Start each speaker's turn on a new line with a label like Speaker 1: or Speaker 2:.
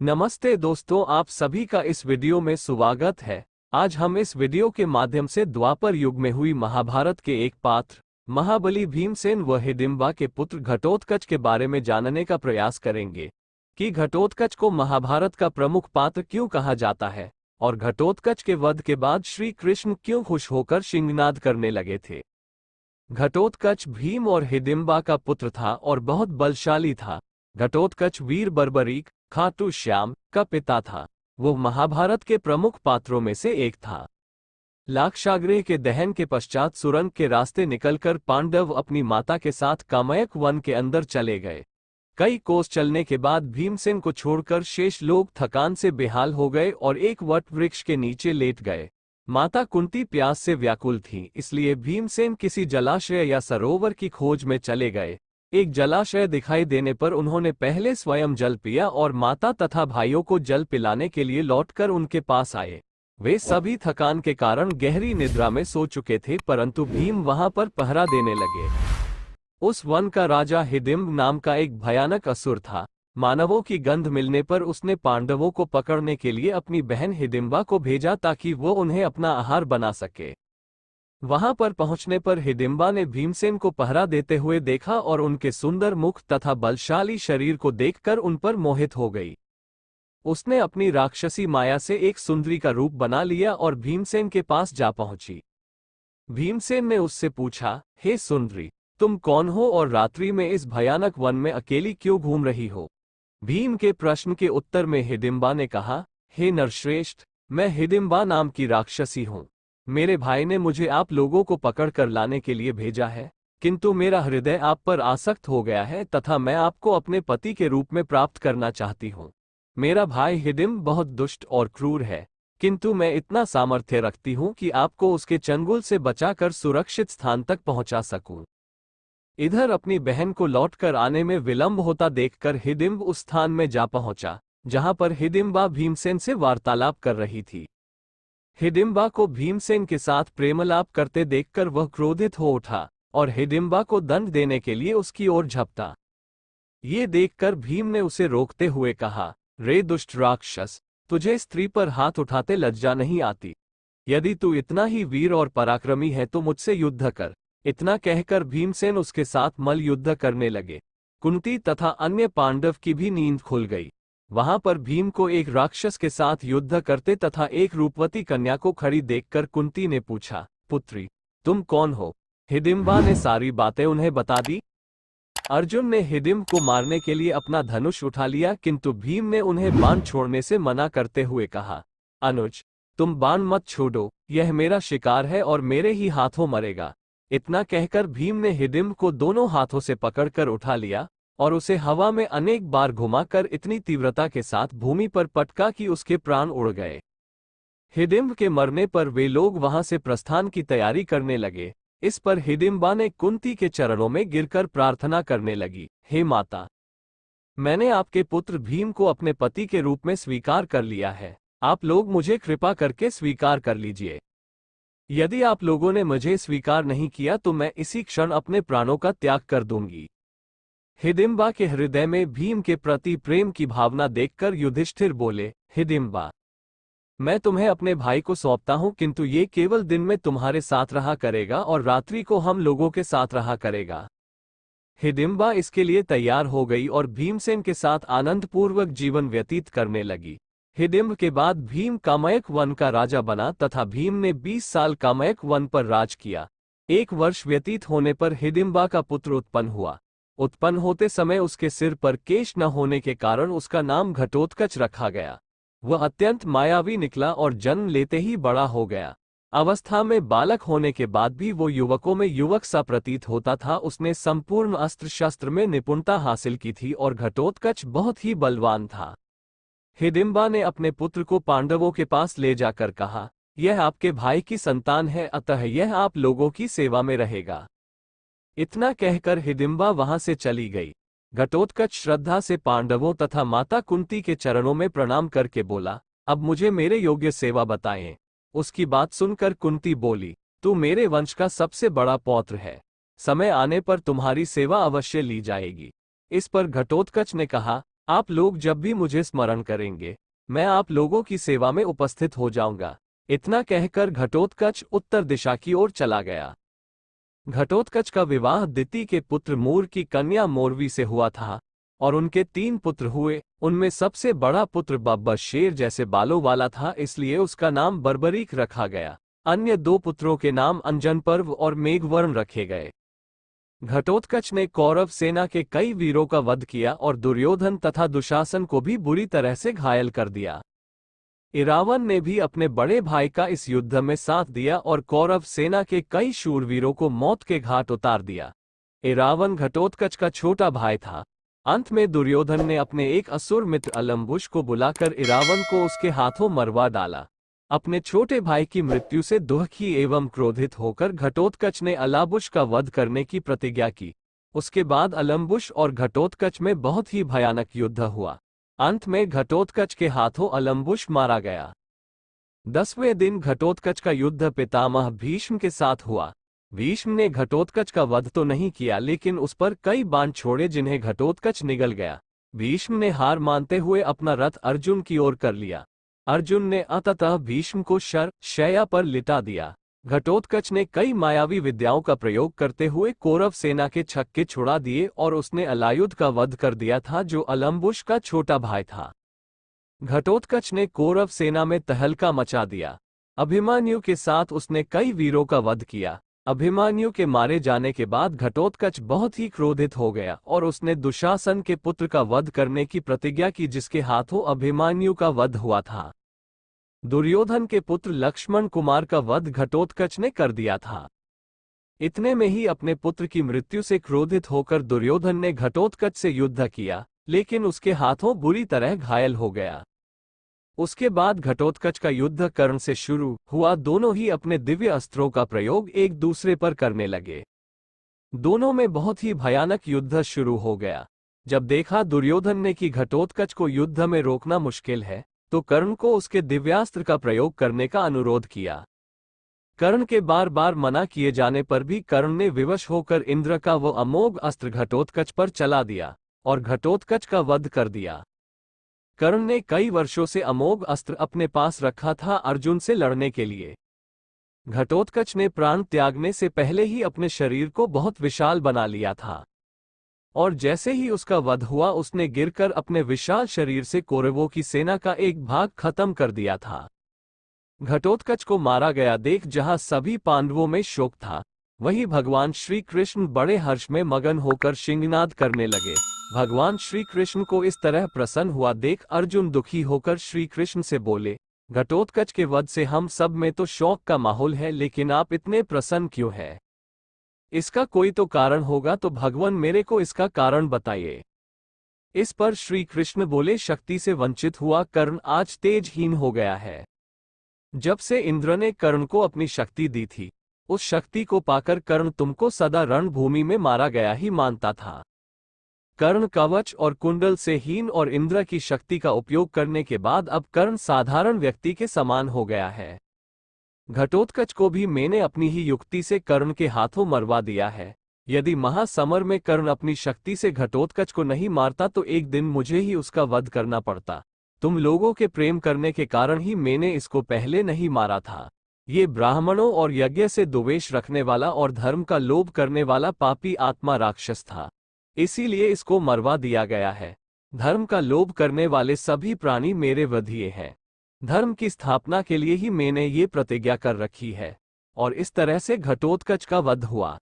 Speaker 1: नमस्ते दोस्तों, आप सभी का इस वीडियो में स्वागत है। आज हम इस वीडियो के माध्यम से द्वापर युग में हुई महाभारत के एक पात्र महाबली भीमसेन व हिडिंबा के पुत्र घटोत्कच के बारे में जानने का प्रयास करेंगे कि घटोत्कच को महाभारत का प्रमुख पात्र क्यों कहा जाता है और घटोत्कच के वध के बाद श्री कृष्ण क्यों खुश होकर सिंहनाद करने लगे थे। घटोत्कच भीम और हिडिंबा का पुत्र था और बहुत बलशाली था। घटोत्कच वीर बर्बरीक खाटू श्याम का पिता था। वो महाभारत के प्रमुख पात्रों में से एक था। लाक्षागृह के दहन के पश्चात सुरंग के रास्ते निकलकर पांडव अपनी माता के साथ कामयक वन के अंदर चले गए। कई कोस चलने के बाद भीमसेन को छोड़कर शेष लोग थकान से बेहाल हो गए और एक वट वृक्ष के नीचे लेट गए। माता कुंती प्यास से व्याकुल थी, इसलिए भीमसेन किसी जलाशय या सरोवर की खोज में चले गए। एक जलाशय दिखाई देने पर उन्होंने पहले स्वयं जल पिया और माता तथा भाइयों को जल पिलाने के लिए लौटकर उनके पास आए। वे सभी थकान के कारण गहरी निद्रा में सो चुके थे, परंतु भीम वहां पर पहरा देने लगे। उस वन का राजा हिडिंब नाम का एक भयानक असुर था। मानवों की गंध मिलने पर उसने पांडवों को पकड़ने के लिए अपनी बहन हिडिंबा को भेजा ताकि वो उन्हें अपना आहार बना सके। वहां पर पहुंचने पर हिडिंबा ने भीमसेन को पहरा देते हुए देखा और उनके सुंदर मुख तथा बलशाली शरीर को देखकर उन पर मोहित हो गई। उसने अपनी राक्षसी माया से एक सुंदरी का रूप बना लिया और भीमसेन के पास जा पहुंची। भीमसेन ने उससे पूछा, हे सुंदरी, तुम कौन हो और रात्रि में इस भयानक वन में अकेली क्यों घूम रही हो? भीम के प्रश्न के उत्तर में हिडिंबा ने कहा, हे नरश्रेष्ठ, मैं हिडिंबा नाम की राक्षसी हूं। मेरे भाई ने मुझे आप लोगों को पकड़ कर लाने के लिए भेजा है, किंतु मेरा हृदय आप पर आसक्त हो गया है तथा मैं आपको अपने पति के रूप में प्राप्त करना चाहती हूँ। मेरा भाई हिडिंब बहुत दुष्ट और क्रूर है, किंतु मैं इतना सामर्थ्य रखती हूँ कि आपको उसके चंगुल से बचाकर सुरक्षित स्थान तक पहुंचा सकूं। इधर अपनी बहन को लौटकर आने में विलंब होता देखकर हिडिंब उस स्थान में जा पहुंचा जहां पर हिडिंबा भीमसेन से वार्तालाप कर रही थी। हिडिंबा को भीमसेन के साथ प्रेमलाप करते देखकर वह क्रोधित हो उठा और हिडिंबा को दंड देने के लिए उसकी ओर झपटा। ये देखकर भीम ने उसे रोकते हुए कहा, रे दुष्ट राक्षस, तुझे स्त्री पर हाथ उठाते लज्जा नहीं आती? यदि तू इतना ही वीर और पराक्रमी है तो मुझसे युद्ध कर। इतना कहकर भीमसेन उसके साथ मल युद्ध करने लगे। कुंती तथा अन्य पांडव की भी नींद खुल गई। वहां पर भीम को एक राक्षस के साथ युद्ध करते तथा एक रूपवती कन्या को खड़ी देखकर कुंती ने पूछा, पुत्री, तुम कौन हो? हिडिंबा ने सारी बातें उन्हें बता दी। अर्जुन ने हिडिंब को मारने के लिए अपना धनुष उठा लिया, किंतु भीम ने उन्हें बाण छोड़ने से मना करते हुए कहा, अनुज, तुम बाण मत छोड़ो, यह मेरा शिकार है और मेरे ही हाथों मरेगा। इतना कहकर भीम ने हिडिंब को दोनों हाथों से पकड़कर उठा लिया और उसे हवा में अनेक बार घुमाकर इतनी तीव्रता के साथ भूमि पर पटका कि उसके प्राण उड़ गए। हिडिंब के मरने पर वे लोग वहां से प्रस्थान की तैयारी करने लगे। इस पर हिडिंबा ने कुंती के चरणों में गिरकर प्रार्थना करने लगी, हे माता, मैंने आपके पुत्र भीम को अपने पति के रूप में स्वीकार कर लिया है। आप लोग मुझे कृपा करके स्वीकार कर लीजिए। यदि आप लोगों ने मुझे स्वीकार नहीं किया तो मैं इसी क्षण अपने प्राणों का त्याग कर दूंगी। हिडिंबा के हृदय में भीम के प्रति प्रेम की भावना देखकर युधिष्ठिर बोले, हिडिंबा, मैं तुम्हें अपने भाई को सौंपता हूं, किंतु ये केवल दिन में तुम्हारे साथ रहा करेगा और रात्रि को हम लोगों के साथ रहा करेगा। हिडिंबा इसके लिए तैयार हो गई और भीमसेन के साथ आनंदपूर्वक जीवन व्यतीत करने लगी। हिडिंब के बाद भीम कामयक वन का राजा बना तथा भीम ने 20 साल कामयक वन पर राज किया। 1 वर्ष व्यतीत होने पर हिडिंबा का पुत्र उत्पन्न हुआ। उत्पन्न होते समय उसके सिर पर केश न होने के कारण उसका नाम घटोत्कच रखा गया। वह अत्यंत मायावी निकला और जन्म लेते ही बड़ा हो गया। अवस्था में बालक होने के बाद भी वो युवकों में युवक सा प्रतीत होता था। उसने संपूर्ण अस्त्र शस्त्र में निपुणता हासिल की थी और घटोत्कच बहुत ही बलवान था। हिडिंबा ने अपने पुत्र को पांडवों के पास ले जाकर कहा, यह आपके भाई की संतान है, अतः यह आप लोगों की सेवा में रहेगा। इतना कहकर हिडिंबा वहां से चली गई। घटोत्कच श्रद्धा से पांडवों तथा माता कुंती के चरणों में प्रणाम करके बोला, अब मुझे मेरे योग्य सेवा बताएं। उसकी बात सुनकर कुंती बोली, तू मेरे वंश का सबसे बड़ा पौत्र है, समय आने पर तुम्हारी सेवा अवश्य ली जाएगी। इस पर घटोत्कच ने कहा, आप लोग जब भी मुझे स्मरण करेंगे, मैं आप लोगों की सेवा में उपस्थित हो जाऊंगा। इतना कहकर घटोत्कच उत्तर दिशा की ओर चला गया। घटोत्कच का विवाह दिति के पुत्र मूर की कन्या मोरवी से हुआ था और उनके 3 पुत्र हुए। उनमें सबसे बड़ा पुत्र बब्बर शेर जैसे बालों वाला था, इसलिए उसका नाम बर्बरीक रखा गया। अन्य 2 पुत्रों के नाम अंजनपर्व और मेघवर्ण रखे गए। घटोत्कच ने कौरव सेना के कई वीरों का वध किया और दुर्योधन तथा दुशासन को भी बुरी तरह से घायल कर दिया। इरावन ने भी अपने बड़े भाई का इस युद्ध में साथ दिया और कौरव सेना के कई शूरवीरों को मौत के घाट उतार दिया। इरावन घटोत्कच का छोटा भाई था। अंत में दुर्योधन ने अपने एक असुर मित्र अलम्बुश को बुलाकर इरावन को उसके हाथों मरवा डाला। अपने छोटे भाई की मृत्यु से दुखी एवं क्रोधित होकर घटोत्कच ने अलाबुश का वध करने की प्रतिज्ञा की। उसके बाद अलम्बुश और घटोत्कच में बहुत ही भयानक युद्ध हुआ। अंत में घटोत्कच के हाथों अलम्बुश मारा गया। 10वें दिन घटोत्कच का युद्ध पितामह भीष्म के साथ हुआ। भीष्म ने घटोत्कच का वध तो नहीं किया, लेकिन उस पर कई बाण छोड़े जिन्हें घटोत्कच निगल गया। भीष्म ने हार मानते हुए अपना रथ अर्जुन की ओर कर लिया। अर्जुन ने अंततः भीष्म को शैया पर लिटा दिया। घटोत्कच ने कई मायावी विद्याओं का प्रयोग करते हुए कौरव सेना के छक्के छुड़ा दिए और उसने अलायुध का वध कर दिया था, जो अलम्बुश का छोटा भाई था। घटोत्कच ने कौरव सेना में तहलका मचा दिया। अभिमन्यु के साथ उसने कई वीरों का वध किया। अभिमन्यु के मारे जाने के बाद घटोत्कच बहुत ही क्रोधित हो गया और उसने दुशासन के पुत्र का वध करने की प्रतिज्ञा की, जिसके हाथों अभिमन्यु का वध हुआ था। दुर्योधन के पुत्र लक्ष्मण कुमार का वध घटोत्कच ने कर दिया था। इतने में ही अपने पुत्र की मृत्यु से क्रोधित होकर दुर्योधन ने घटोत्कच से युद्ध किया, लेकिन उसके हाथों बुरी तरह घायल हो गया। उसके बाद घटोत्कच का युद्ध कर्ण से शुरू हुआ। दोनों ही अपने दिव्य अस्त्रों का प्रयोग एक दूसरे पर करने लगे। दोनों में बहुत ही भयानक युद्ध शुरू हो गया। जब देखा दुर्योधन ने कि घटोत्कच को युद्ध में रोकना मुश्किल है, तो कर्ण को उसके दिव्यास्त्र का प्रयोग करने का अनुरोध किया। कर्ण के बार बार मना किए जाने पर भी कर्ण ने विवश होकर इंद्र का वो अमोघ अस्त्र घटोत्कच पर चला दिया और घटोत्कच का वध कर दिया। कर्ण ने कई वर्षों से अमोघ अस्त्र अपने पास रखा था अर्जुन से लड़ने के लिए। घटोत्कच ने प्राण त्यागने से पहले ही अपने शरीर को बहुत विशाल बना लिया था और जैसे ही उसका वध हुआ, उसने गिरकर अपने विशाल शरीर से कौरवों की सेना का एक भाग खत्म कर दिया था। घटोत्कच को मारा गया देख जहां सभी पांडवों में शोक था, वहीं भगवान श्री कृष्ण बड़े हर्ष में मगन होकर सिंहनाद करने लगे। भगवान श्री कृष्ण को इस तरह प्रसन्न हुआ देख अर्जुन दुखी होकर श्री कृष्ण से बोले, घटोत्कच के वध से हम सब में तो शोक का माहौल है, लेकिन आप इतने प्रसन्न क्यों हैं? इसका कोई तो कारण होगा, तो भगवान मेरे को इसका कारण बताइए। इस पर श्री कृष्ण बोले, शक्ति से वंचित हुआ कर्ण आज तेजहीन हो गया है। जब से इंद्र ने कर्ण को अपनी शक्ति दी थी, उस शक्ति को पाकर कर्ण तुमको सदा रणभूमि में मारा गया ही मानता था। कर्ण कवच और कुंडल से हीन और इंद्र की शक्ति का उपयोग करने के बाद अब कर्ण साधारण व्यक्ति के समान हो गया है। घटोत्कच को भी मैंने अपनी ही युक्ति से कर्ण के हाथों मरवा दिया है। यदि महासमर में कर्ण अपनी शक्ति से घटोत्कच को नहीं मारता, तो एक दिन मुझे ही उसका वध करना पड़ता। तुम लोगों के प्रेम करने के कारण ही मैंने इसको पहले नहीं मारा था। ये ब्राह्मणों और यज्ञ से द्वेष रखने वाला और धर्म का लोभ करने वाला पापी आत्मा राक्षस था, इसीलिए इसको मरवा दिया गया है। धर्म का लोभ करने वाले सभी प्राणी मेरे वधिये हैं। धर्म की स्थापना के लिए ही मैंने ये प्रतिज्ञा कर रखी है। और इस तरह से घटोत्कच का वध हुआ।